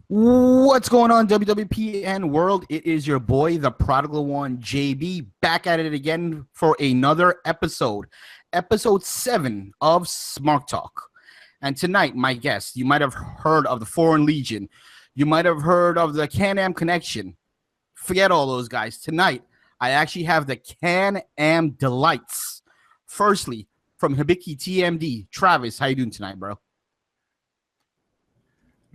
What's going on, WWPN world? It is your boy, the Prodigal One, JayB, back at it again for another episode 7 of SMARKTALK. And tonight, my guest, you might have heard of the Foreign Legion. You might have heard of the Can-Am Connection. Forget all those guys. Tonight, I actually have the Can-Am Delights. Firstly, from Hibiki TMD, Travis, how you doing tonight, bro?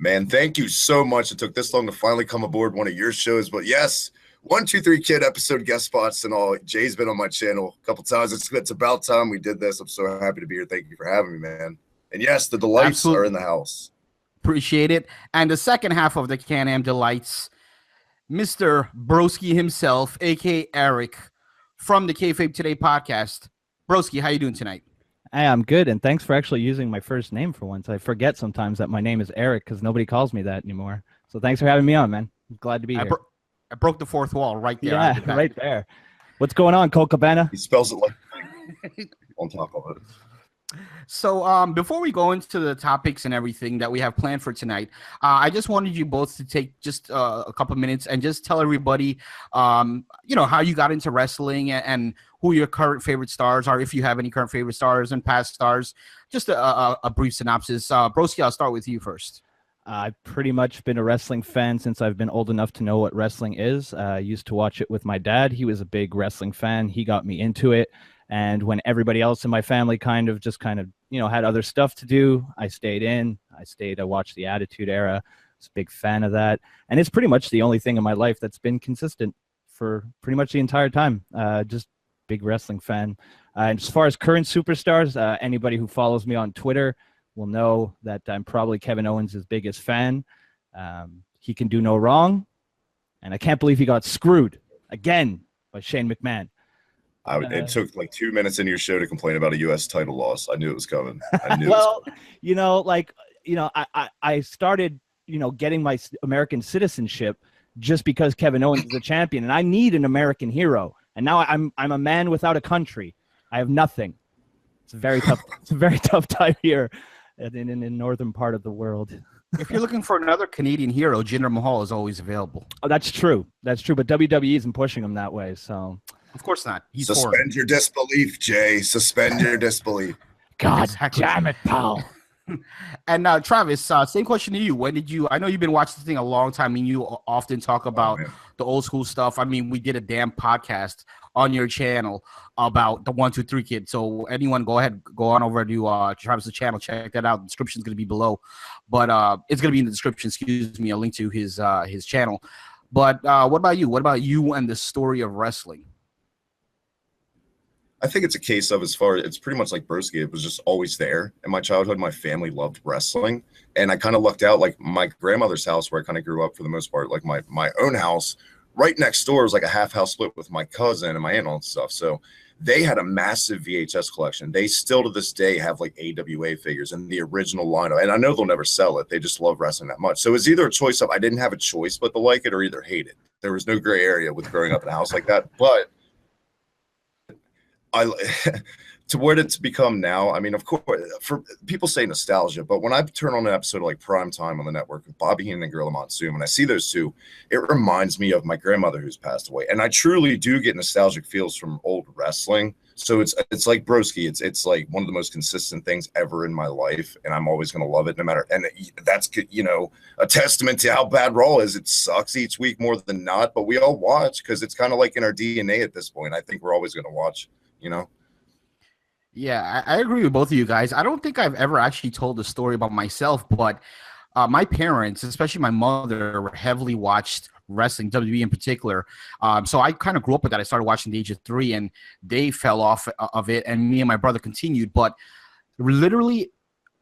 Man, thank you so much. It took this long to finally come aboard one of your shows. But yes, 123 Kid episode guest spots and all. Jay's been on my channel a couple times. It's about time we did this. I'm so happy to be here. Thank you for having me, man. And yes, the delights are in the house. Appreciate it. And the second half of the Can-Am Delights, Mr. Broski himself, a.k.a. Eric, from the Kayfabe Today Podcast. Broski, how you doing tonight? Hey, I'm good, and thanks for actually using my first name for once. I forget sometimes that my name is Eric because nobody calls me that anymore. So thanks for having me on, man. I'm glad to be here. I broke the fourth wall right there. Yeah, right there. What's going on, Cole Cabana? He spells it like on top of it. So before we go into the topics and everything that we have planned for tonight, I just wanted you both to take just a couple minutes and just tell everybody, how you got into wrestling and who your current favorite stars are, if you have any current favorite stars and past stars. Just a brief synopsis. Broski, I'll start with you first. I've pretty much been a wrestling fan since I've been old enough to know what wrestling is. I used to watch it with my dad. He was a big wrestling fan. He got me into it. And when everybody else in my family kind of had other stuff to do, I stayed in. I watched the Attitude Era. I was a big fan of that. And it's pretty much the only thing in my life that's been consistent for pretty much the entire time. Just big wrestling fan. And as far as current superstars, anybody who follows me on Twitter will know that I'm probably Kevin Owens' biggest fan. He can do no wrong. And I can't believe he got screwed again by Shane McMahon. It took like 2 minutes into your show to complain about a U.S. title loss. I knew it was coming. I knew. I started, getting my American citizenship just because Kevin Owens is a champion, and I need an American hero. And now I'm a man without a country. I have nothing. It's a very tough. It's a very tough time here in the northern part of the world. If you're looking for another Canadian hero, Jinder Mahal is always available. Oh, that's true. That's true. But WWE isn't pushing him that way, so. Of course not. Suspend your disbelief, Jay. Suspend your disbelief. God damn it, pal. And Travis, same question to you. When did you? I know you've been watching this thing a long time, and you often talk about the old school stuff. I mean, we did a damn podcast on your channel about the 123 Kid. So anyone, go on over to Travis's channel, check that out. The description is going to be below, but it's going to be in the description. Excuse me, a link to his channel. But what about you? What about you and the story of wrestling? I think it's a case of it's pretty much like Broski. It was just always there. In my childhood, my family loved wrestling. And I kind of lucked out, like my grandmother's house where I kind of grew up for the most part, like my own house, right next door was like a half house split with my cousin and my aunt and stuff. So they had a massive VHS collection. They still to this day have like AWA figures and the original lineup. And I know they'll never sell it. They just love wrestling that much. So it's either a choice of I didn't have a choice but to like it or either hate it. There was no gray area with growing up in a house like that. But to what it's become now, I mean, of course, for people say nostalgia, but when I turn on an episode of like Prime Time on the network with Bobby Heenan and Gorilla Monsoon, when I see those two, it reminds me of my grandmother who's passed away. And I truly do get nostalgic feels from old wrestling. So it's like Broski. It's like one of the most consistent things ever in my life, and I'm always going to love it no matter. And that's, a testament to how bad Raw is. It sucks each week more than not, but we all watch because it's kind of like in our DNA at this point. I think we're always going to watch. Yeah, I agree with both of you guys. I don't think I've ever actually told a story about myself, but my parents, especially my mother, heavily watched wrestling, WWE in particular. So I kind of grew up with that. I started watching at the age of 3, and they fell off of it, and me and my brother continued. But literally,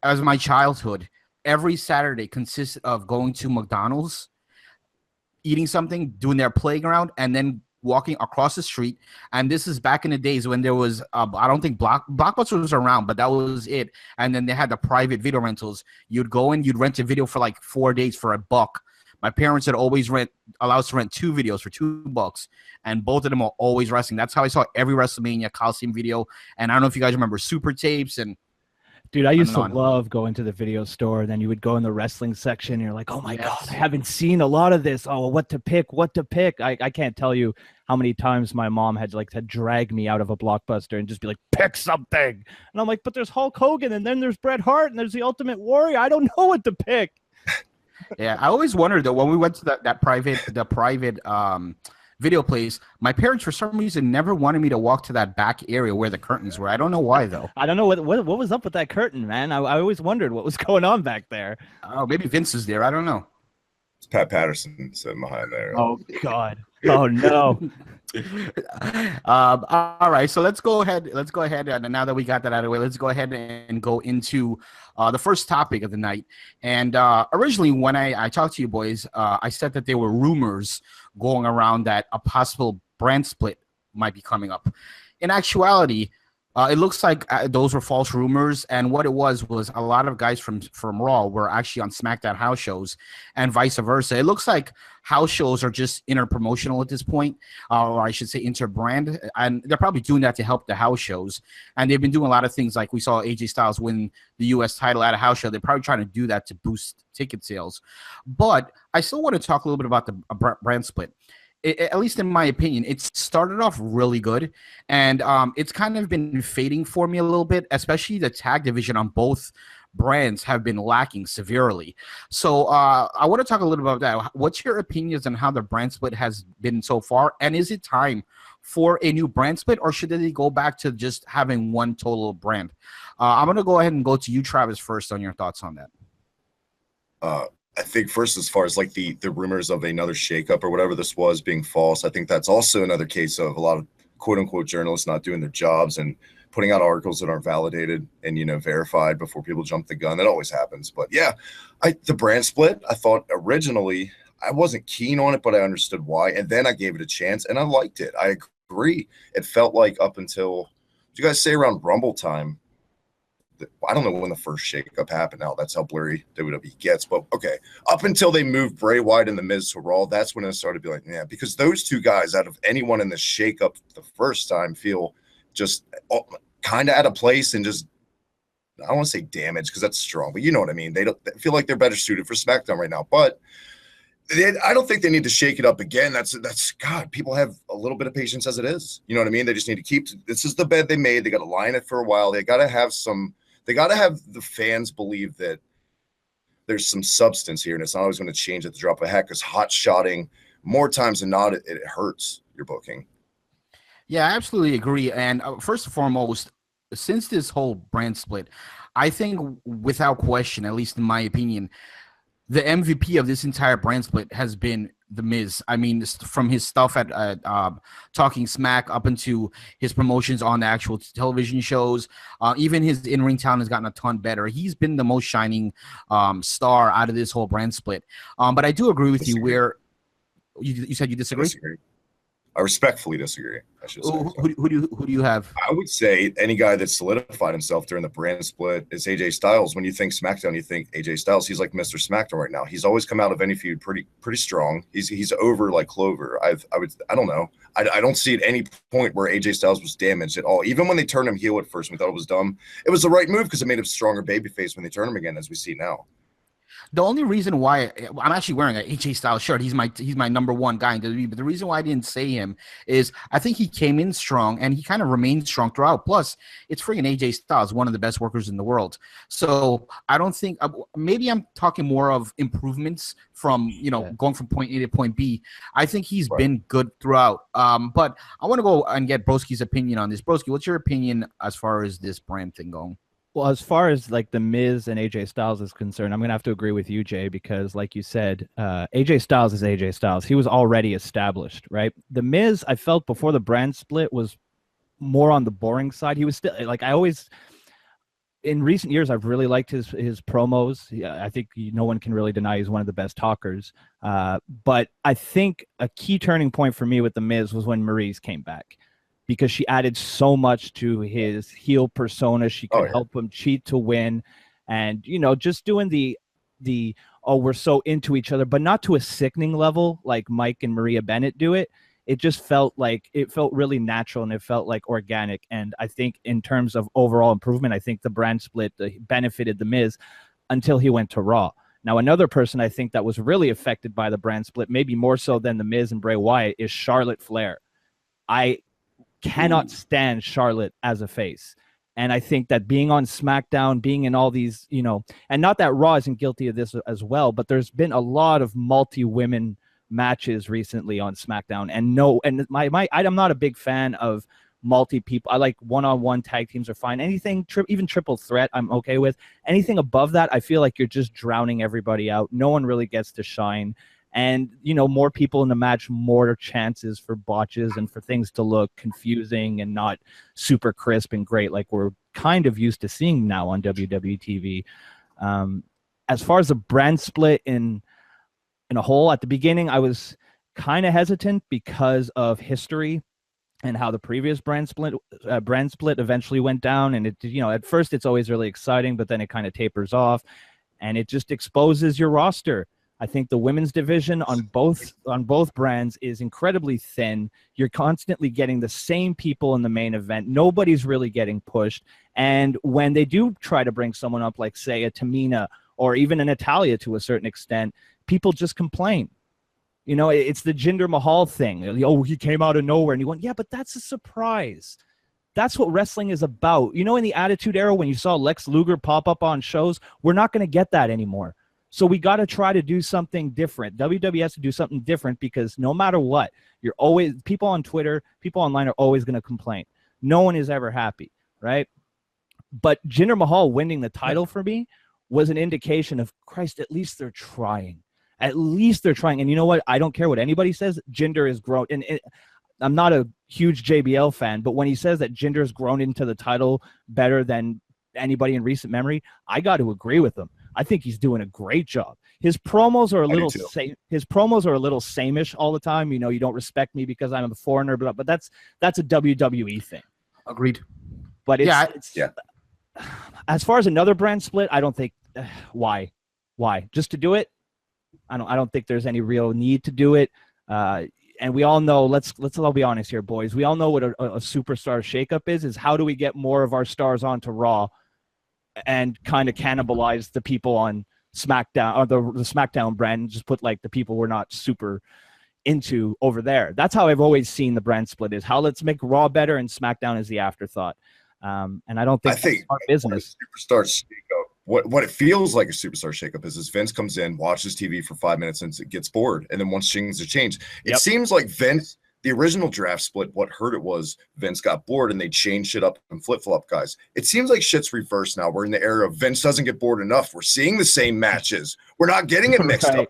as my childhood, every Saturday consisted of going to McDonald's, eating something, doing their playground, and then walking across the street. And this is back in the days when there was I don't think Blockbuster was around, but that was it. And then they had the private video rentals. You'd go in, you'd rent a video for like 4 days for $1. My parents had always allow us to rent 2 videos for $2, and both of them are always wrestling. That's how I saw every WrestleMania Coliseum video. And I don't know if you guys remember Super Tapes and Dude, I used to on. love going to the video store. Then you would go in the wrestling section. And you're like, oh my Yes. God, I haven't seen a lot of this. Oh, what to pick? I can't tell you how many times my mom had to drag me out of a Blockbuster and just be like, pick something. And I'm like, but there's Hulk Hogan and then there's Bret Hart and there's the Ultimate Warrior. I don't know what to pick. Yeah, I always wondered though, when we went to the private video place, my parents for some reason never wanted me to walk to that back area where the curtains were. I don't know why though. I don't know what was up with that curtain, man. I always wondered what was going on back there. Oh, maybe Vince is there. I don't know. It's Pat Patterson sitting behind there. Oh God. Oh no. All right, so let's go ahead and now that we got that out of the way, let's go ahead and go into the first topic of the night. And originally when I talked to you boys, I said that there were rumors going around that a possible brand split might be coming up. In actuality, it looks like those were false rumors, and what it was a lot of guys from Raw were actually on SmackDown house shows, and vice versa. It looks like house shows are just interpromotional at this point, or I should say interbrand, and they're probably doing that to help the house shows. And they've been doing a lot of things, like we saw AJ Styles win the U.S. title at a house show. They're probably trying to do that to boost ticket sales. But I still want to talk a little bit about the brand split. At least in my opinion, it started off really good, and it's kind of been fading for me a little bit, especially the tag division on both brands have been lacking severely. So I want to talk a little bit about that. What's your opinions on how the brand split has been so far, and is it time for a new brand split, or should they go back to just having one total brand? I'm going to go ahead and go to you, Travis, first on your thoughts on that. I think first, as far as like the rumors of another shakeup or whatever this was being false, I think that's also another case of a lot of quote unquote journalists not doing their jobs and putting out articles that aren't validated and, verified before people jump the gun. That always happens. But yeah, the brand split, I thought originally I wasn't keen on it, but I understood why. And then I gave it a chance and I liked it. I agree. It felt like up until, did you guys say around Rumble time? I don't know when the first shakeup happened. Now that's how blurry WWE gets. But okay, up until they moved Bray Wyatt and The Miz to Raw, that's when it started to be like, yeah, because those two guys, out of anyone in the shakeup the first time, feel just kind of out of place and just, I don't want to say damaged because that's strong, but you know what I mean. They feel like they're better suited for SmackDown right now. But I don't think they need to shake it up again. That's God. People have a little bit of patience as it is. You know what I mean? They just need to keep. This is the bed they made. They got to line it for a while. They got to have some. They got to have the fans believe that there's some substance here, and it's not always going to change at the drop of a hat, because hot shotting, more times than not, it hurts your booking. Yeah, I absolutely agree. And first and foremost, since this whole brand split, I think without question, at least in my opinion, the MVP of this entire brand split has been The Miz. I mean, from his stuff at Talking Smack up into his promotions on the actual television shows, even his in-ring talent has gotten a ton better. He's been the most shining star out of this whole brand split. But I do agree with you where you said you disagree? I respectfully disagree. I should say. Who do you have? I would say any guy that solidified himself during the brand split is AJ Styles. When you think SmackDown, you think AJ Styles. He's like Mr. SmackDown right now. He's always come out of any feud pretty strong. He's over like Clover. I don't know. I don't see at any point where AJ Styles was damaged at all. Even when they turned him heel at first, we thought it was dumb. It was the right move because it made him a stronger babyface when they turn him again, as we see now. The only reason why I'm actually wearing an AJ Styles shirt, he's my number one guy in WWE, but the reason why I didn't say him is I think he came in strong and he kind of remained strong throughout. Plus, it's freaking AJ Styles, one of the best workers in the world. So I don't think maybe I'm talking more of improvements from going from point A to point B. I think he's been good throughout. But I want to go and get Broski's opinion on this. Broski, what's your opinion as far as this brand thing going? Well, as far as like the Miz and AJ Styles is concerned, I'm going to have to agree with you, Jay, because like you said, AJ Styles is AJ Styles. He was already established, right? The Miz, I felt before the brand split was more on the boring side. He was still like, in recent years, I've really liked his promos. I think no one can really deny he's one of the best talkers. But I think a key turning point for me with the Miz was when Maryse came back, because she added so much to his heel persona. She could help him cheat to win. And, just doing the we're so into each other, but not to a sickening level like Mike and Maria Bennett do it. it just felt really natural, and it felt like organic. And I think in terms of overall improvement, I think the brand split benefited The Miz until he went to Raw. Now, another person I think that was really affected by the brand split, maybe more so than The Miz and Bray Wyatt, is Charlotte Flair. I cannot stand Charlotte as a face. And I think that being on SmackDown, being in all these, and not that Raw isn't guilty of this as well, but there's been a lot of multi-women matches recently on SmackDown. And I'm not a big fan of multi-people. I like one-on-one tag teams are fine. Anything, even triple threat, I'm okay with. Anything above that, I feel like you're just drowning everybody out. No one really gets to shine. And, more people in the match, more chances for botches and for things to look confusing and not super crisp and great like we're kind of used to seeing now on WWE TV. As far as the brand split in a whole, at the beginning, I was kind of hesitant because of history and how the previous brand split eventually went down. And it, at first it's always really exciting, but then it kind of tapers off and it just exposes your roster. I think the women's division on both brands is incredibly thin. You're constantly getting the same people in the main event. Nobody's really getting pushed. And when they do try to bring someone up, like say a Tamina or even an Natalya to a certain extent, people just complain. It's the Jinder Mahal thing. Oh, he came out of nowhere, and you went, yeah, but that's a surprise. That's what wrestling is about. In the Attitude Era, when you saw Lex Luger pop up on shows, we're not going to get that anymore. So we got to try to do something different. WWE has to do something different because no matter what, people on Twitter, people online are always going to complain. No one is ever happy, right? But Jinder Mahal winning the title for me was an indication of, Christ, at least they're trying. At least they're trying. And you know what? I don't care what anybody says. Jinder has grown. And I'm not a huge JBL fan, but when he says that Jinder has grown into the title better than anybody in recent memory, I got to agree with him. I think he's doing a great job. His promos are a little sameish all the time. You don't respect me because I'm a foreigner, but that's a WWE thing. Agreed. But it's as far as another brand split, I don't think why just to do it. I don't think there's any real need to do it. And we all know, let's all be honest here, boys. We all know what a superstar shakeup is how do we get more of our stars onto Raw and kind of cannibalize the people on SmackDown or the SmackDown brand and just put like the people we're not super into over there. That's how I've always seen the brand split is how let's make Raw better and SmackDown is the afterthought. And I don't think that's smart business. Superstar shakeup. What it feels like a superstar shakeup is Vince comes in, watches TV for 5 minutes and gets bored. And then once things are changed, it seems like Vince, the original draft split, what hurt it was Vince got bored and they changed shit up and flip-flop guys. It seems like shit's reversed now. We're in the era of Vince doesn't get bored enough. We're seeing the same matches. We're not getting it mixed up.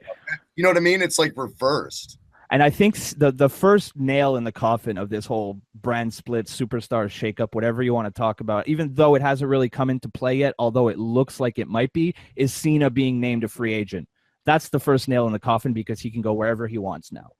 You know what I mean? It's like reversed. And I think the first nail in the coffin of this whole brand split, superstar shakeup, whatever you want to talk about, even though it hasn't really come into play yet, although it looks like it might be, is Cena being named a free agent. That's the first nail in the coffin because he can go wherever he wants now.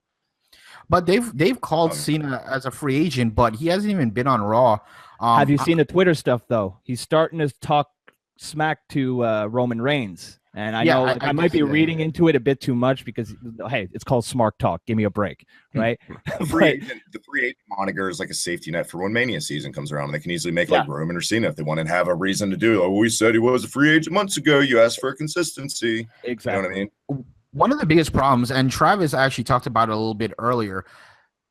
But they've called Cena as a free agent, but he hasn't even been on Raw. Have you seen the Twitter stuff, though? He's starting to talk smack to Roman Reigns. And I know I might be reading into it a bit too much because, hey, it's called SMARKTALK. Give me a break, right? The free agent moniker is like a safety net for when Mania season comes around. They can easily make like Roman or Cena if they want to have a reason to do. Oh, we said he was a free agent months ago. You asked for consistency. Exactly. You know what I mean? One of the biggest problems, and Travis actually talked about it a little bit earlier,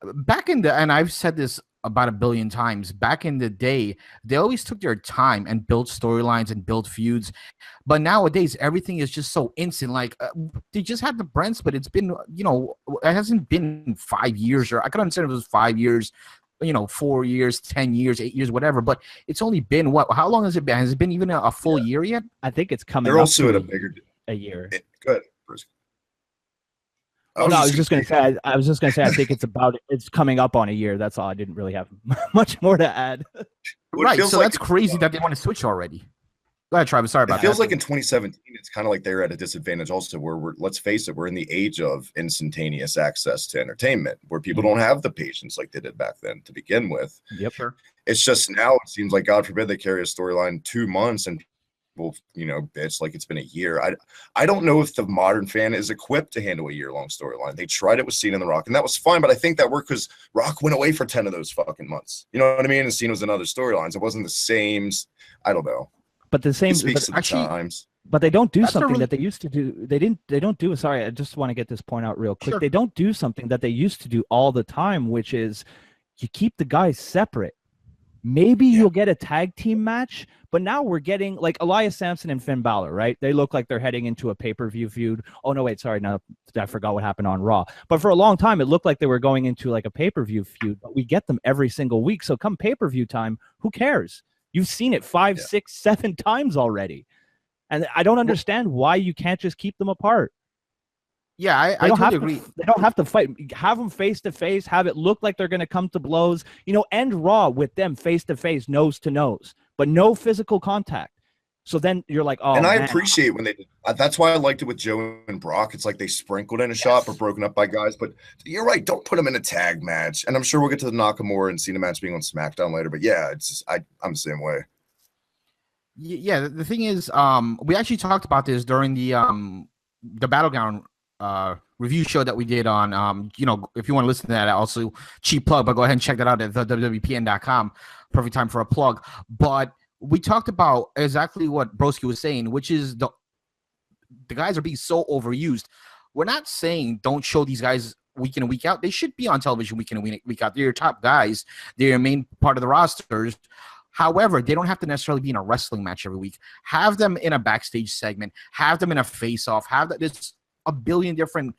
and I've said this about 1 billion times, back in the day, they always took their time and built storylines and built feuds. But nowadays, everything is just so instant. Like they just had the brand split. It's been, it hasn't been 5 years, or I could understand if it was 5 years, 4 years, 10 years, 8 years, whatever. But it's only been how long has it been? Has it been even a full year yet? I think it's coming. They're also at a year. Good. I was just gonna say. I think it's coming up on a year. That's all. I didn't really have much more to add. Right. So that's crazy that they want to switch already. Go ahead, Travis. Sorry about that. It feels like in 2017, it's kind of like they're at a disadvantage also. Where let's face it, we're in the age of instantaneous access to entertainment, where people don't have the patience like they did back then to begin with. Yep. Sure. It's just now it seems like, God forbid, they carry a storyline 2 months and bitch like it's been a year. I don't know if the modern fan is equipped to handle a year-long storyline. They tried it with Cena and The Rock, and that was fine, but I think that worked because Rock went away for 10 of those fucking months. You know what I mean? And Cena was in other storylines. It wasn't the same. I don't know. But the same. Speaks to the times. But they don't do something that they used to do. They don't do. Sorry, I just want to get this point out real quick. Sure. They don't do something that they used to do all the time, which is you keep the guys separate. Maybe you'll get a tag team match, but now we're getting like Elias Sampson and Finn Balor, right? They look like they're heading into a pay-per-view feud. Oh, no, wait, sorry. No, I forgot what happened on Raw. But for a long time, it looked like they were going into like a pay-per-view feud, but we get them every single week. So come pay-per-view time, who cares? You've seen it 5, 6, 7 times already. And I don't understand why you can't just keep them apart. Yeah, I totally agree. They don't have to fight. Have them face to face. Have it look like they're going to come to blows. End Raw with them face to face, nose to nose, but no physical contact. So then you're like, oh. And I appreciate when they did. That's why I liked it with Joe and Brock. It's like they sprinkled in a shot, but broken up by guys. But you're right. Don't put them in a tag match. And I'm sure we'll get to the Nakamura and Cena match being on SmackDown later. But yeah, it's just I'm the same way. Yeah, the thing is, we actually talked about this during the Battleground review show that we did on, if you want to listen to that, also cheap plug, but go ahead and check that out at the WWPN.com. Perfect time for a plug. But we talked about exactly what Broski was saying, which is the guys are being so overused. We're not saying don't show these guys week in and week out. They should be on television week in and week out. They're your top guys. They're your main part of the rosters. However, they don't have to necessarily be in a wrestling match every week. Have them in a backstage segment. Have them in a face-off. Have that. There's a billion different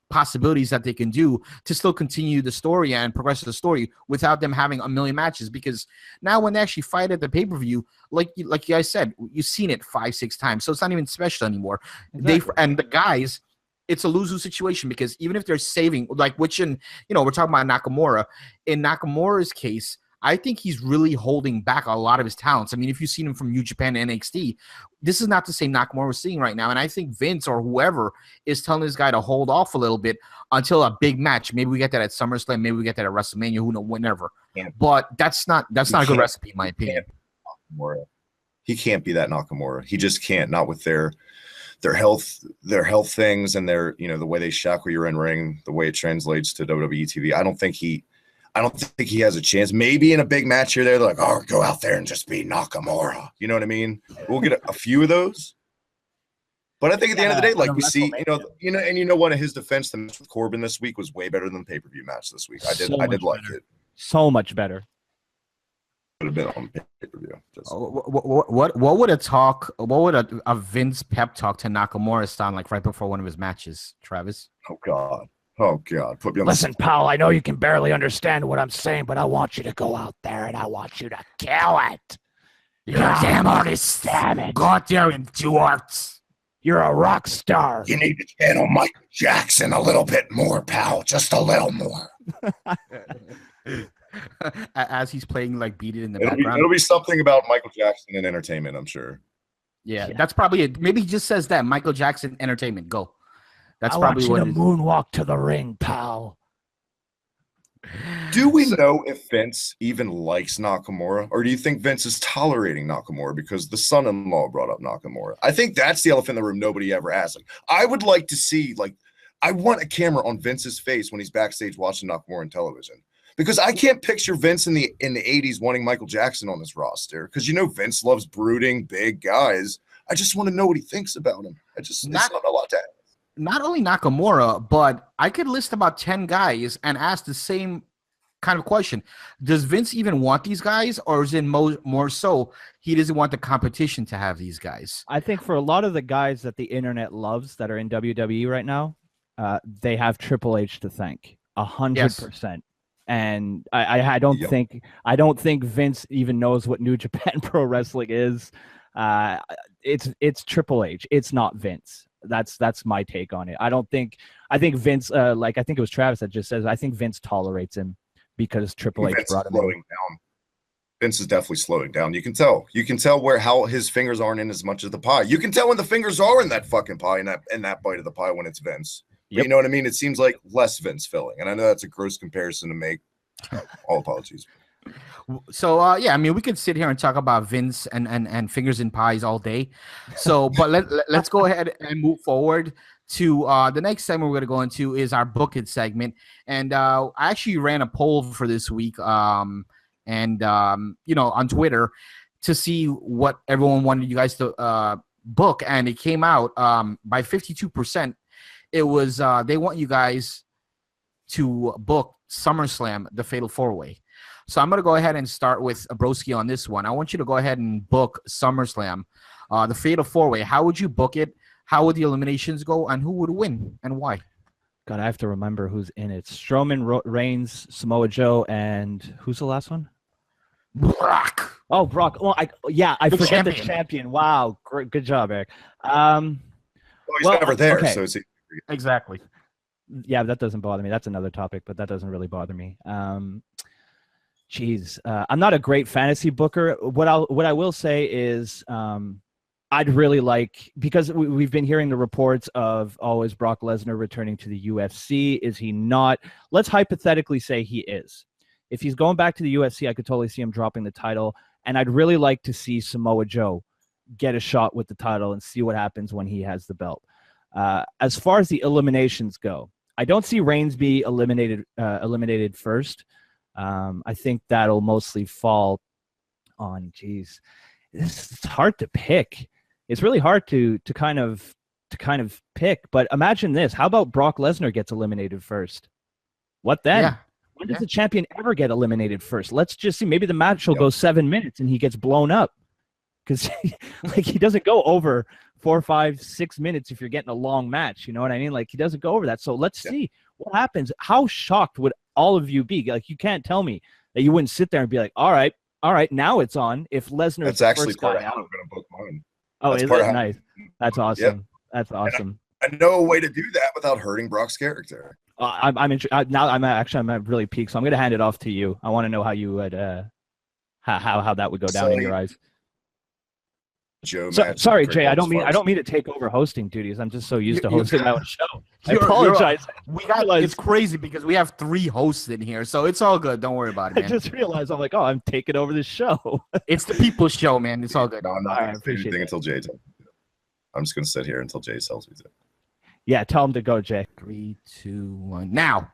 possibilities that they can do to still continue the story and progress the story without them having a million matches. Because now when they actually fight at the pay-per-view, like you guys said, you've seen it 5, 6 times, so it's not even special anymore. Exactly. And the guys, it's a lose-lose situation because even if they're saving, we're talking about Nakamura. In Nakamura's case, I think he's really holding back a lot of his talents. I mean, if you've seen him from New Japan and NXT, this is not the same Nakamura we're seeing right now. And I think Vince or whoever is telling this guy to hold off a little bit until a big match. Maybe we get that at SummerSlam. Maybe we get that at WrestleMania. Who knows? Whenever. Yeah. But that's not a good recipe, in my opinion. He can't be that Nakamura. He just can't. Not with their health things and their the way they shackle your in ring, the way it translates to WWE TV. I don't think he has a chance. Maybe in a big match here, they're like, oh, go out there and just be Nakamura. You know what I mean? We'll get a few of those. But I think at the end of the day, like we see, one of his defense, the match with Corbin this week was way better than the pay-per-view match this week. I did like it. So much better. Would have been on pay-per-view. What would a Vince pep talk to Nakamura sound like right before one of his matches, Travis? Oh, God. Put me on. Listen, pal, I know you can barely understand what I'm saying, but I want you to go out there and I want you to kill it. You're a damn artist. Damn it. Go out there and do art. You're a rock star. You need to channel Michael Jackson a little bit more, pal. Just a little more. As he's playing like Beat It in the background. It'll be something about Michael Jackson and entertainment, I'm sure. Yeah, that's probably it. Maybe he just says that. Michael Jackson Entertainment. Go. That's I probably want what you to moonwalk to the ring, pal. Do we know if Vince even likes Nakamura, or do you think Vince is tolerating Nakamura because the son-in-law brought up Nakamura? I think that's the elephant in the room nobody ever asked. Like, I would like to see, I want a camera on Vince's face when he's backstage watching Nakamura on television. Because I can't picture Vince in the 80s wanting Michael Jackson on this roster. Because Vince loves brooding big guys. I just want to know what he thinks about him. It's not a lot to ask. Not only Nakamura, but I could list about 10 guys and ask the same kind of question. Does Vince even want these guys, or is it more so he doesn't want the competition to have these guys? I think for a lot of the guys that the internet loves that are in WWE right now, they have Triple H to thank 100%. And I don't think Vince even knows what New Japan Pro Wrestling is. It's Triple H. It's not Vince. That's my take on it. I think Vince, I think it was Travis that just says, I think Vince tolerates him because Triple H brought him in. Vince is definitely slowing down. You can tell how his fingers aren't in as much of the pie. You can tell when the fingers are in that fucking pie and that bite of the pie when it's Vince. Yep. You know what I mean? It seems like less Vince filling. And I know that's a gross comparison to make. All apologies. So yeah, I mean, we could sit here and talk about Vince and fingers and pies all day. So, but let's go ahead and move forward to the next segment we're going to go into is our Book It segment. And I actually ran a poll for this week, on Twitter to see what everyone wanted you guys to book, and it came out by 52%. It was they want you guys to book SummerSlam, the Fatal 4-Way. So I'm going to go ahead and start with Broski on this one. I want you to go ahead and book SummerSlam, the Fatal 4-Way. How would you book it? How would the eliminations go? And who would win and why? God, I have to remember who's in it. Strowman, Reigns, Samoa Joe, and who's the last one? Brock. Oh, Brock. Well, I forget champion. The champion. Wow, great, good job, Eric. Well, he's never there, okay. so it's Exactly. Yeah, that doesn't bother me. That's another topic, but that doesn't really bother me. I'm not a great fantasy booker. What I will say is I'd really like, because we've been hearing the reports of, is Brock Lesnar returning to the UFC? Is he not? Let's hypothetically say he is. If he's going back to the UFC, I could totally see him dropping the title, and I'd really like to see Samoa Joe get a shot with the title and see what happens when he has the belt. As far as the eliminations go, I don't see Reigns be eliminated first. I think that'll mostly fall on, it's hard to pick. It's really hard to kind of pick. But imagine this: how about Brock Lesnar gets eliminated first? What then? Yeah. When does the champion ever get eliminated first? Let's just see. Maybe the match will go 7 minutes and he gets blown up because he doesn't go over 4, 5, 6 minutes if you're getting a long match. You know what I mean? Like, he doesn't go over that. So let's see what happens. How shocked would all of you be? Like, you can't tell me that you wouldn't sit there and be like, all right, now it's on. If Lesnar, that's actually part of how I'm going to book mine. Oh, is it nice? That's awesome. Yep. That's awesome. I know a way to do that without hurting Brock's character. I'm really peaked, so I'm going to hand it off to you. I want to know how you would how that would go down in your eyes. Joe, sorry, Jay. I don't mean to take over hosting duties. I'm just so used to hosting my own show. I apologize. It's crazy because we have 3 hosts in here, so it's all good. Don't worry about it, man. I just realized I'm like, I'm taking over this show. It's the people's show, man. It's all good. No, I'm not going to say anything until Jay tells me. I'm just going to sit here until Jay tells me to. Yeah, tell him to go, Jay. 3, 2, 1, now.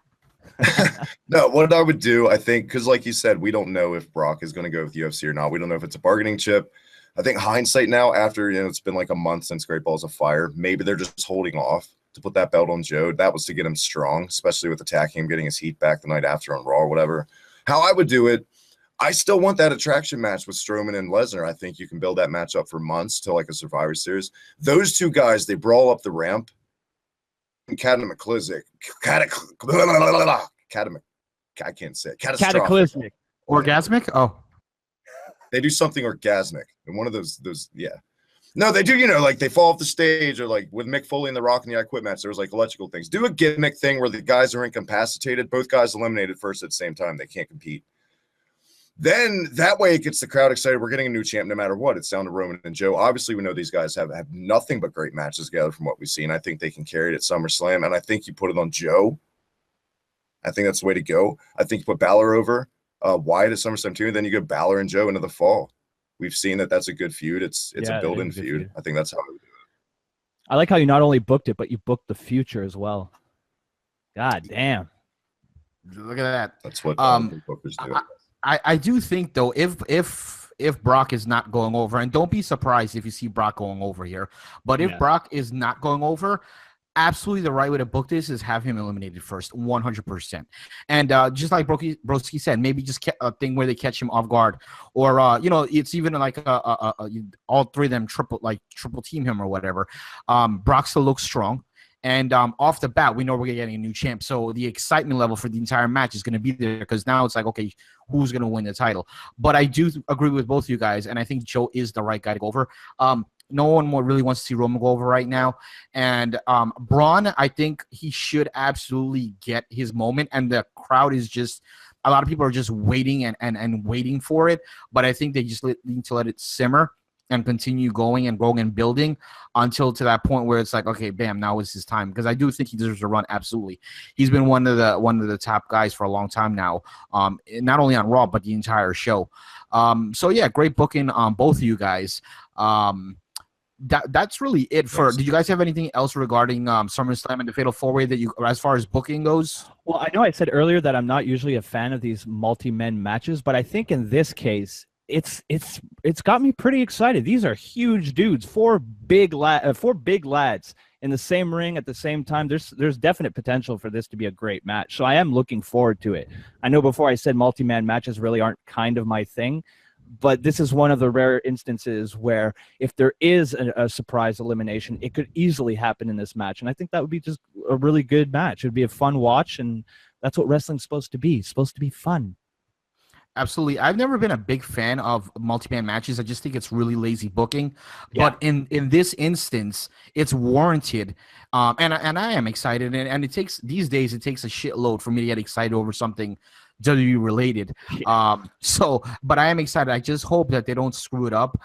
No, what I would do, I think, because like you said, we don't know if Brock is going to go with UFC or not. We don't know if it's a bargaining chip. I think hindsight now, after it's been like a month since Great Balls of Fire, maybe they're just holding off to put that belt on Joe. That was to get him strong, especially with attacking him, getting his heat back the night after on Raw or whatever. How I would do it, I still want that attraction match with Strowman and Lesnar. I think you can build that match up for months to like a Survivor Series. Those 2 guys, they brawl up the ramp. Cataclysmic. I can't say it. Cataclysmic. Orgasmic? Oh. They do something orgasmic. And one of those, yeah. No, they do, like they fall off the stage, or like with Mick Foley and The Rock in the I Quit match, there was like electrical things. Do a gimmick thing where the guys are incapacitated, both guys eliminated first at the same time. They can't compete. Then that way it gets the crowd excited. We're getting a new champ no matter what. It's down to Roman and Joe. Obviously, we know these guys have nothing but great matches together from what we've seen. I think they can carry it at SummerSlam, and I think you put it on Joe. I think that's the way to go. I think you put Balor over Wyatt at SummerSlam too, and then you go Balor and Joe into the fall. We've seen that that's a good feud. It's a built-in feud. I think that's how I would do it. I like how you not only booked it, but you booked the future as well. God damn. Look at that. That's what bookers do. I do think though, if Brock is not going over, and don't be surprised if you see Brock going over here, but if Brock is not going over, absolutely the right way to book this is have him eliminated first, 100%. And just like Broski said, maybe just a thing where they catch him off guard, or it's even like all 3 of them triple team him or whatever. Brock still looks strong. And off the bat, we know we're getting a new champ. So the excitement level for the entire match is going to be there, because now it's like, okay, who's going to win the title? But I do agree with both of you guys, and I think Joe is the right guy to go over. No one really wants to see Roman go over right now. And Braun, I think he should absolutely get his moment. And the crowd is just – a lot of people are just waiting and waiting for it. But I think they just need to let it simmer and continue going and growing and building until to that point where it's like, okay, bam, now is his time. Because I do think he deserves a run. Absolutely, he's been one of the top guys for a long time now. Not only on Raw but the entire show. So yeah, great booking on both of you guys. That's really it for. Did you guys have anything else regarding SummerSlam and the Fatal 4-Way that you, as far as booking goes? Well, I know I said earlier that I'm not usually a fan of these multi-men matches, but I think in this case, it's got me pretty excited. These are huge dudes, four big lads in the same ring at the same time. There's definite potential for this to be a great match. So I am looking forward to it. I know before I said multi-man matches really aren't kind of my thing, but this is one of the rare instances where if there is a surprise elimination, it could easily happen in this match. And I think that would be just a really good match. It would be a fun watch, and that's what wrestling's supposed to be. It's supposed to be fun. Absolutely. I've never been a big fan of multi-man matches. I just think it's really lazy booking. Yeah. But in this instance, it's warranted. And I am excited. And it takes, these days, it takes a shitload for me to get excited over something WWE related. But I am excited. I just hope that they don't screw it up.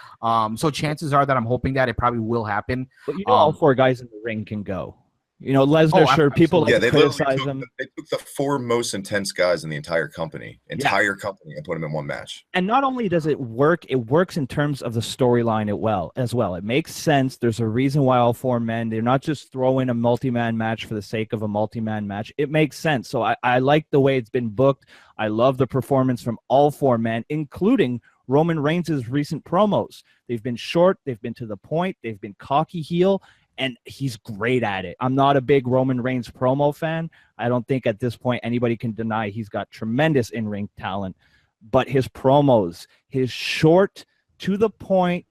So chances are that I'm hoping that it probably will happen. But all four guys in the ring can go. Lesnar, sure, people they criticize him. They took the four most intense guys in the entire company, and put them in one match. And not only does it work in terms of the storyline as well. It makes sense. There's a reason why all four men, they're not just throwing a multi-man match for the sake of a multi-man match. It makes sense. So I like the way it's been booked. I love the performance from all four men, including Roman Reigns' recent promos. They've been short. They've been to the point. They've been cocky heel. And he's great at it. I'm not a big Roman Reigns promo fan. I don't think at this point anybody can deny he's got tremendous in-ring talent. But his promos, his short, to the point,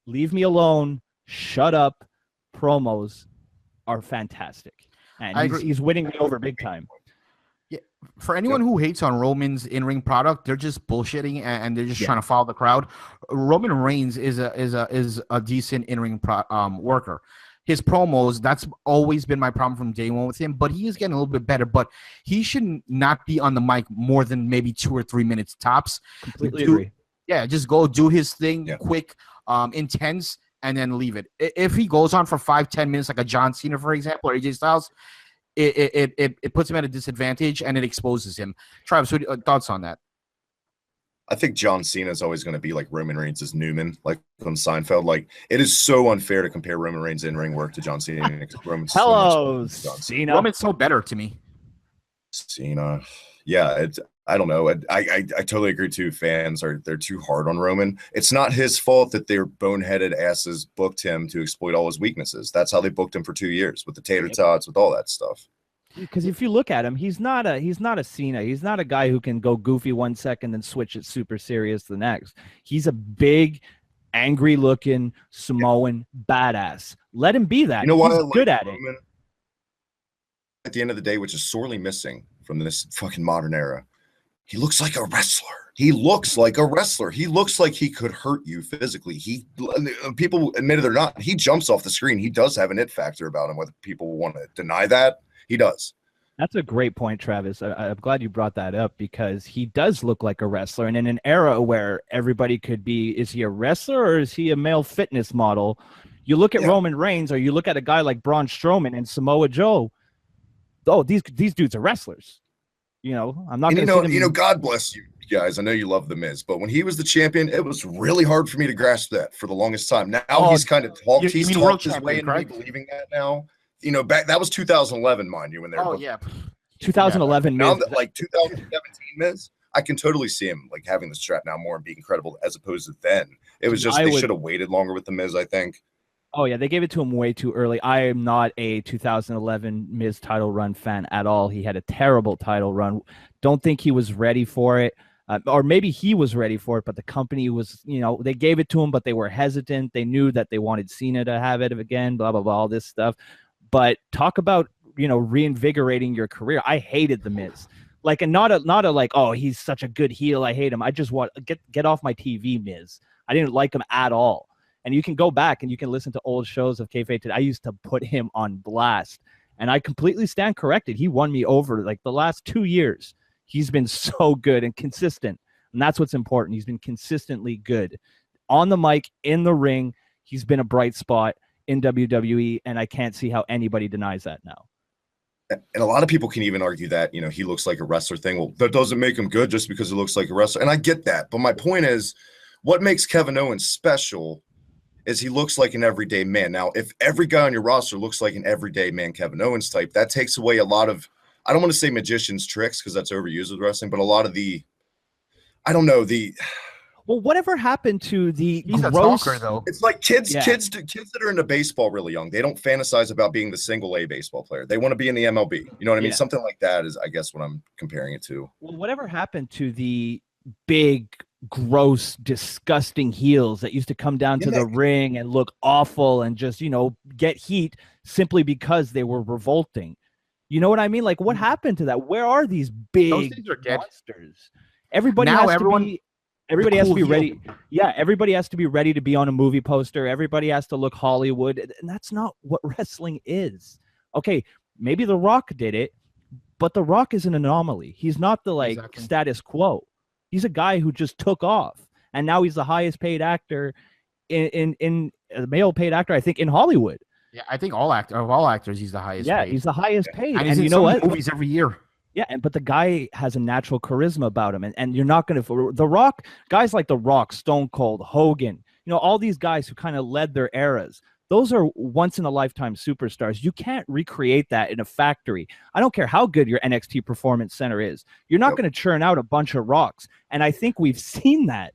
leave me alone, shut up promos are fantastic. And he's winning me over big time. Yeah, for anyone who hates on Roman's in-ring product, they're just bullshitting and they're just trying to follow the crowd. Roman Reigns is a decent in-ring worker. His promos, that's always been my problem from day one with him, but he is getting a little bit better. But he should not be on the mic more than maybe 2 or 3 minutes tops. Completely agree. Yeah, just go do his thing, quick, intense, and then leave it. If he goes on for 5-10 minutes, like a John Cena, for example, or AJ Styles, it puts him at a disadvantage and it exposes him. Travis, what thoughts on that? I think John Cena is always going to be like Roman Reigns' Newman, like on Seinfeld. Like, it is so unfair to compare Roman Reigns' in-ring work to John Cena. Hello, Cena. Roman's so better to me. Cena, yeah, I don't know. I totally agree too. They're too hard on Roman. It's not his fault that their boneheaded asses booked him to exploit all his weaknesses. That's how they booked him for 2 years with the tater tots, with all that stuff. Because if you look at him, he's not a Cena. He's not a guy who can go goofy 1 second and switch it super serious the next. He's a big, angry-looking Samoan badass. Let him be that. You know what? He's good at it. At the end of the day, which is sorely missing from this fucking modern era, he looks like a wrestler. He looks like a wrestler. He looks like he could hurt you physically. People admit it or not, he jumps off the screen. He does have an it factor about him, whether people want to deny that. He does. That's a great point, Travis. I'm glad you brought that up because he does look like a wrestler. And in an era where everybody could be, is he a wrestler or is he a male fitness model? You look at Roman Reigns or you look at a guy like Braun Strowman and Samoa Joe. Oh, these dudes are wrestlers. I'm not going to God bless you guys. I know you love The Miz, but when he was the champion, it was really hard for me to grasp that for the longest time. Now he's kind of talked. He's talked his way into me believing that now. Back that was 2011, mind you, when they were 2011 now Miz. That, like 2017 Miz, I can totally see him like having the strap now more and being credible as opposed to then. It was just they should have waited longer with the Miz, I think. Oh yeah, they gave it to him way too early. I am not a 2011 Miz title run fan at all. He had a terrible title run. Don't think he was ready for it. Or maybe he was ready for it, but the company was, they gave it to him, but they were hesitant. They knew that they wanted Cena to have it again, blah, blah, blah, all this stuff. But talk about, reinvigorating your career. I hated The Miz. Like, and not a like, oh, he's such a good heel, I hate him. I just want get off my TV, Miz. I didn't like him at all. And you can go back and you can listen to old shows of Kayfabe Today. I used to put him on blast. And I completely stand corrected. He won me over like the last 2 years. He's been so good and consistent. And that's what's important. He's been consistently good on the mic, in the ring, he's been a bright spot in WWE, and I can't see how anybody denies that now. And a lot of people can even argue that, he looks like a wrestler thing. Well, that doesn't make him good just because he looks like a wrestler. And I get that. But my point is, what makes Kevin Owens special is he looks like an everyday man. Now, if every guy on your roster looks like an everyday man Kevin Owens type, that takes away a lot of, I don't want to say magician's tricks because that's overused with wrestling, but a lot of the, I don't know, well, whatever happened to the He's gross? a talker, though. It's like kids that are into baseball really young. They don't fantasize about being the single A baseball player. They want to be in the MLB. You know what I mean? Something like that is, I guess, what I'm comparing it to. Well, whatever happened to the big, gross, disgusting heels that used to come down to the ring and look awful and just, get heat simply because they were revolting? You know what I mean? Like, what happened to that? Where are these big monsters? Everybody has to be ready. Yeah, everybody has to be ready to be on a movie poster. Everybody has to look Hollywood. And that's not what wrestling is. Okay, maybe The Rock did it, but The Rock is an anomaly. He's not the status quo. He's a guy who just took off. And now he's the highest paid actor in male paid actor, I think, in Hollywood. Yeah, I think all actors, he's the highest paid. Yeah, he's the highest paid. And you know what? Movies every year. Yeah, but the guy has a natural charisma about him, and you're not going to. The Rock, guys like The Rock, Stone Cold, Hogan, all these guys who kind of led their eras. Those are once in a lifetime superstars. You can't recreate that in a factory. I don't care how good your NXT Performance Center is. You're not going to churn out a bunch of rocks, and I think we've seen that.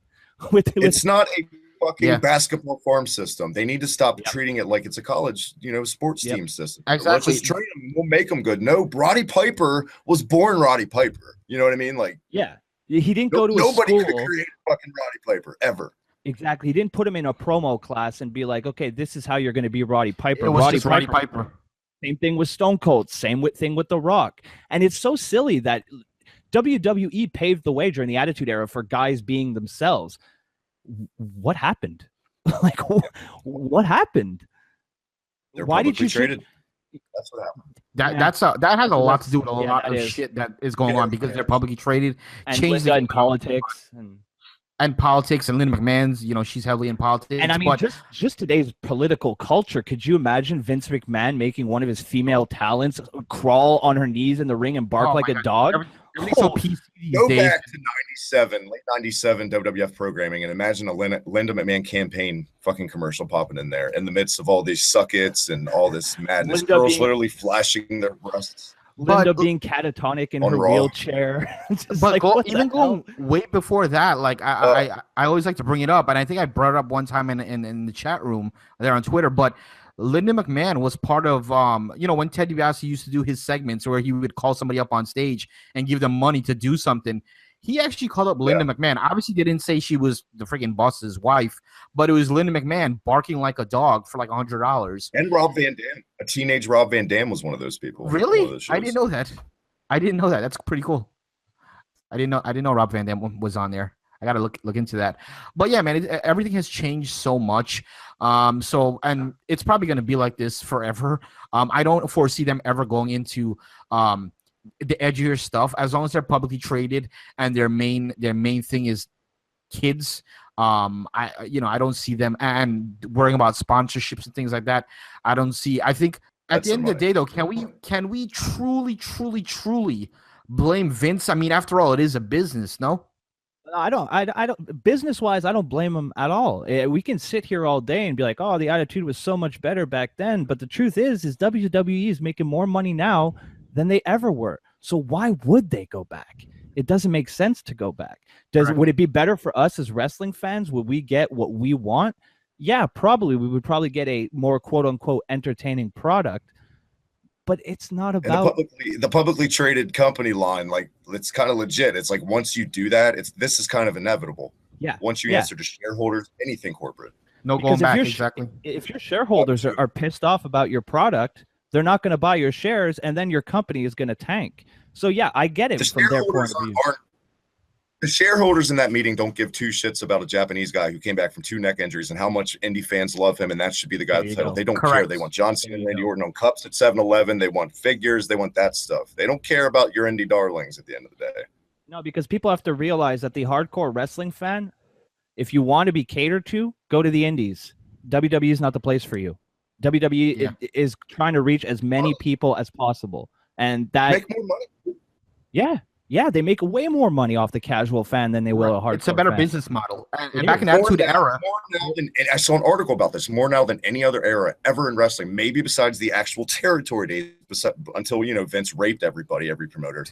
It's not a fucking basketball farm system. They need to stop treating it like it's a college, sports team system. Exactly. Let's just train them. We'll make them good. No, Roddy Piper was born Roddy Piper. You know what I mean? Like, yeah, he didn't go to a school. Nobody could create fucking Roddy Piper ever. Exactly. He didn't put him in a promo class and be like, okay, this is how you're going to be Roddy Piper. It was Roddy Piper. Same thing with Stone Cold. Same thing with The Rock. And it's so silly that WWE paved the way during the Attitude Era for guys being themselves. What happened? Like, what happened? Why did you traded? That's what happened. That has a lot to do with a lot of shit that is going on because they're publicly traded. And Linda in politics and politics, and Linda McMahon's, she's heavily in politics. And I mean, just today's political culture. Could you imagine Vince McMahon making one of his female talents crawl on her knees in the ring and bark like a dog? Everything's so PC these Go days. back to late 97 WWF programming and imagine a Linda McMahon campaign fucking commercial popping in there in the midst of all these suck-its and all this madness. Girls literally flashing their breasts. Linda being catatonic in her wheelchair. But going way before that, I always like to bring it up, and I think I brought it up one time in the chat room there on Twitter, but Linda McMahon was part of, when Ted DiBiase used to do his segments where he would call somebody up on stage and give them money to do something. He actually called up Linda McMahon. Obviously, they didn't say she was the freaking boss's wife, but it was Linda McMahon barking like a dog for like $100. And Rob Van Dam. A teenage Rob Van Dam was one of those people. Really? I didn't know that. That's pretty cool. I didn't know Rob Van Dam was on there. I gotta look into that. But yeah, man, everything has changed so much. And it's probably gonna be like this forever. I don't foresee them ever going into the edgier stuff as long as they're publicly traded and their main thing is kids. I don't see them and worrying about sponsorships and things like that. I think at the end of the day, though, can we truly blame Vince? I mean, after all, it is a business, no? I don't. Business wise, I don't blame him at all. We can sit here all day and be like, "Oh, the Attitude was so much better back then." But the truth is WWE is making more money now than they ever were. So why would they go back? It doesn't make sense to go back. Would it be better for us as wrestling fans? Would we get what we want? Yeah, probably. We would probably get a more quote unquote entertaining product. But it's not about the publicly traded company line. Like, it's kind of legit. It's like once you do that, this is kind of inevitable. Yeah. Once you answer to shareholders, anything corporate. No going back. Exactly. If your shareholders are pissed off about your product, they're not going to buy your shares, and then your company is going to tank. So yeah, I get it from their point of view. The shareholders in that meeting don't give two shits about a Japanese guy who came back from 2 neck injuries and how much indie fans love him, and that should be the guy that's title. They don't care. They want John Cena and Randy Orton on cups at 7-Eleven. They want figures. They want that stuff. They don't care about your indie darlings at the end of the day. No, because people have to realize that the hardcore wrestling fan If you want to be catered to, go to the indies. WWE is not the place for you. WWE is trying to reach as many people as possible, and that make more money. Yeah, they make way more money off the casual fan than they will a hardcore. It's a better fan. business model. And back in that Attitude Era, and I saw an article about this, more now than any other era ever in wrestling, maybe besides the actual territory days, until Vince raped everybody, every promoter.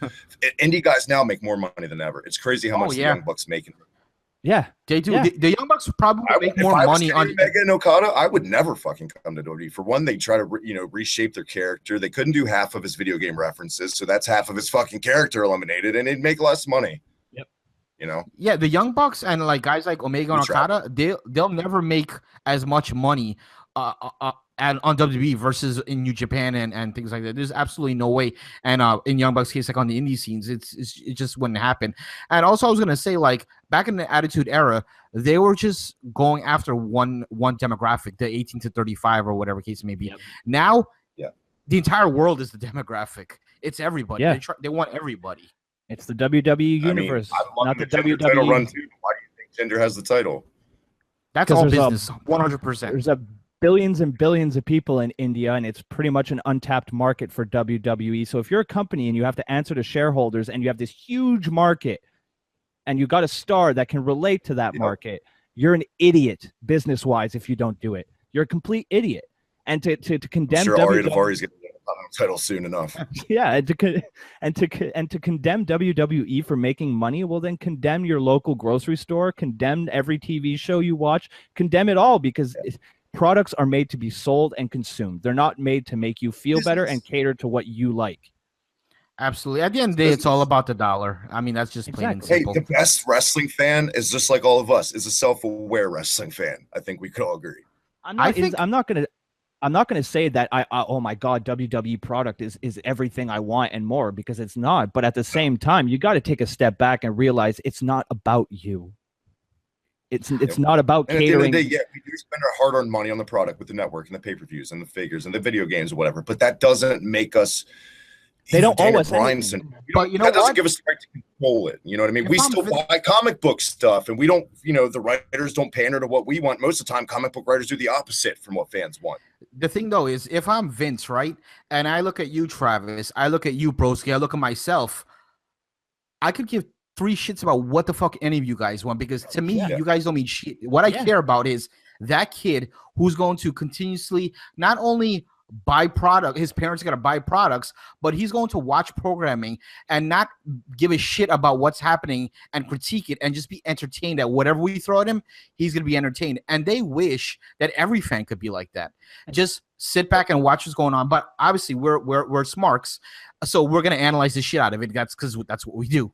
Indie guys now make more money than ever. It's crazy how much the Young Bucks make. Yeah, they do. Yeah. The Young Bucks probably make more money on Mega and Okada. I would never fucking come to WWE. For one, they try to reshape their character. They couldn't do half of his video game references, so that's half of his fucking character eliminated, and it'd make less money. Yep. Yeah, the Young Bucks and like guys like Omega and Okada, they'll never make as much money on WWE versus in New Japan and things like that. There's absolutely no way. And in Young Bucks' case, like on the indie scenes, it just wouldn't happen. And also, I was gonna say, like back in the Attitude Era, they were just going after one demographic, the 18 to 35 or whatever case it may be. Yep. Now, the entire world is the demographic. It's everybody. Yeah. They want everybody. It's the WWE universe, not the WWE title run too. Why do you think Jinder has the title? That's all business, 100%. There's billions and billions of people in India, and it's pretty much an untapped market for WWE. So if you're a company and you have to answer to shareholders and you have this huge market and you got a star that can relate to that market, you're an idiot business-wise if you don't do it. You're a complete idiot. And to condemn Ari's going to get a title soon enough. Yeah, and to condemn WWE for making money, well then condemn your local grocery store, condemn every TV show you watch, condemn it all, because products are made to be sold and consumed. They're not made to make you feel better and cater to what you like. Absolutely. At the end of the day, it's all about the dollar. I mean, that's just plain and simple. Hey, the best wrestling fan is just like all of us, is a self-aware wrestling fan. I think we could all agree. I'm not gonna say that oh my God, WWE product is everything I want and more, because it's not. But at the same time, you got to take a step back and realize it's not about you. It's not about catering. At the end of the day, we do spend our hard-earned money on the product with the network and the pay-per-views and the figures and the video games or whatever. But that doesn't make us. They don't owe us anything. But that doesn't give us the right to control it. You know what I mean? We still buy comic book stuff, and we don't. The writers don't pander to what we want. Most of the time, comic book writers do the opposite from what fans want. The thing, though, is if I'm Vince, right, and I look at you, Travis, I look at you, Broski, I look at myself, I could give 3 shits about what the fuck any of you guys want, because to me, you guys don't mean shit. What I care about is that kid who's going to continuously not only buy product, his parents got to buy products, but he's going to watch programming and not give a shit about what's happening and critique it and just be entertained at whatever we throw at him. He's going to be entertained. And they wish that every fan could be like that. Just sit back and watch what's going on. But obviously we're smarks, so we're going to analyze the shit out of it. That's because that's what we do.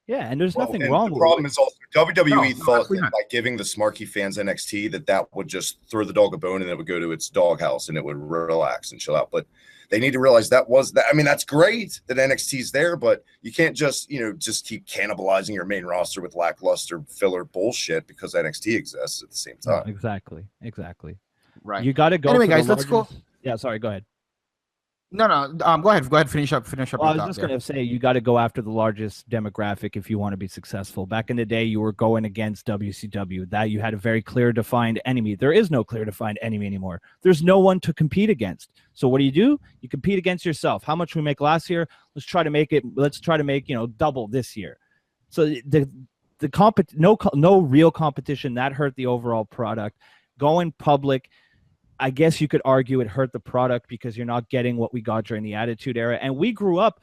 Yeah, and there's nothing wrong with it. The problem is also WWE thought that by giving the smarky fans NXT that would just throw the dog a bone and it would go to its doghouse and it would relax and chill out. But they need to realize I mean, that's great that NXT's there, but you can't just keep cannibalizing your main roster with lackluster filler bullshit because NXT exists at the same time. Exactly. Right. You got to go. Anyway, guys, let's go. Yeah, sorry. Go ahead. No. Go ahead. Finish up. Well, I was just going to say, you got to go after the largest demographic if you want to be successful. Back in the day, you were going against WCW. That you had a very clear, defined enemy. There is no clear, defined enemy anymore. There's no one to compete against. So what do? You compete against yourself. How much we make last year? Let's try to make double this year. So no real competition that hurt the overall product. Going public, I guess you could argue it hurt the product because you're not getting what we got during the Attitude Era. And we grew up,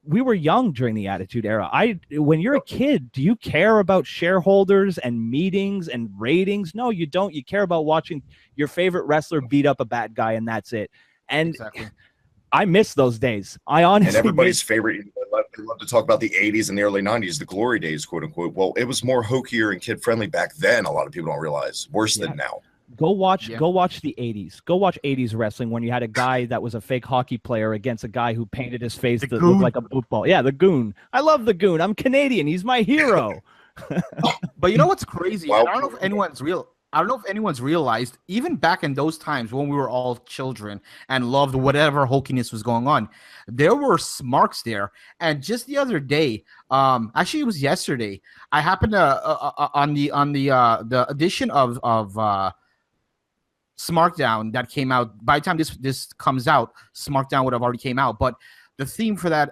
we were young during the Attitude Era. When you're a kid, do you care about shareholders and meetings and ratings? No, you don't. You care about watching your favorite wrestler beat up a bad guy, and that's it. And I miss those days. I honestly. And everybody's favorite. They love to talk about the 80s and the early 90s, the glory days, quote unquote. Well, it was more hokier and kid friendly back then. A lot of people don't realize. Worse than now. Go watch the 80s. Go watch 80s wrestling when you had a guy that was a fake hockey player against a guy who painted his face to look like a boot ball. Yeah, the Goon. I love the Goon. I'm Canadian. He's my hero. But you know what's crazy? I don't know if anyone's I don't know if anyone's realized, even back in those times when we were all children and loved whatever hokiness was going on, there were smarks there. And just the other day, actually it was yesterday, I happened to on the edition of SmackDown that came out. By the time this comes out, SmackDown would have already came out. But the theme for that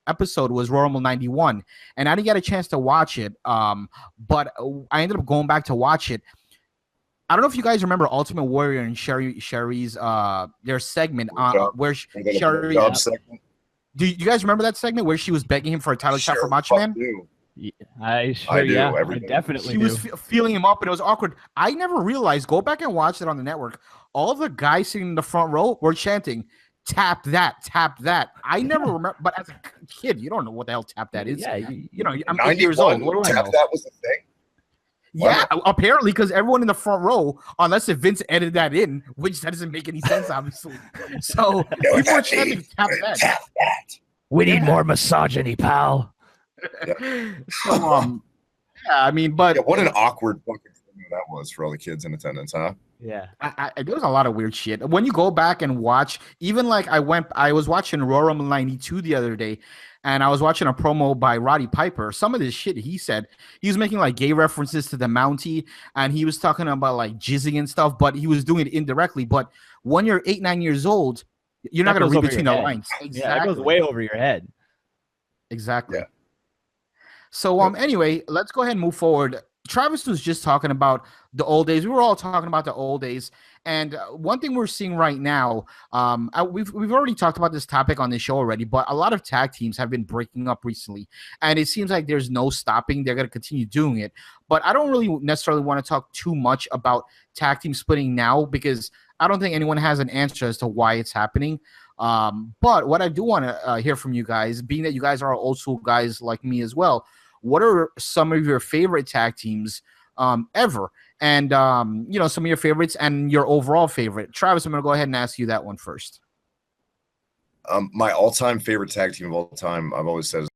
episode was Royal Rumble 91, and I didn't get a chance to watch it. But I ended up going back to watch it. I don't know if you guys remember Ultimate Warrior and Sherry's their segment where Sherry. Do you guys remember that segment where she was begging him for a title shot for Macho Man? I definitely She was feeling him up, and it was awkward. I never realized. Go back and watch it on the network. All the guys sitting in the front row were chanting, "Tap that, tap that." I never remember, but as a kid, you don't know what the hell tap that is. Yeah, you know, I'm 8 years old. What do I know? Tap that was the thing. Yeah, apparently, because everyone in the front row, unless if Vince edited that in, which that doesn't make any sense, obviously. So people are chanting, "Tap that." Tap that. We need more misogyny, pal. So, yeah, I mean, but what an awkward fucking thing that was for all the kids in attendance, huh? Yeah, there was a lot of weird shit. When you go back and watch, even like I was watching Royal Rumble 92 the other day, and I was watching a promo by Roddy Piper. Some of this shit he said, he was making like gay references to the Mountie, and he was talking about like jizzing and stuff, but he was doing it indirectly. But when you're 8, 9 years old, you're not going to read between the lines. Exactly. Yeah, it goes way over your head. Exactly. Yeah. So anyway, let's go ahead and move forward. Travis was just talking about the old days. We were all talking about the old days. And one thing we're seeing right now, we've already talked about this topic on the show already, but a lot of tag teams have been breaking up recently. And it seems like there's no stopping. They're going to continue doing it. But I don't really necessarily want to talk too much about tag team splitting now, because I don't think anyone has an answer as to why it's happening. But what I do want to hear from you guys, being that you guys are old school guys like me as well, what are some of your favorite tag teams ever? And, some of your favorites and your overall favorite. Travis, I'm going to go ahead and ask you that one first. My all-time favorite tag team of all time, I've always said,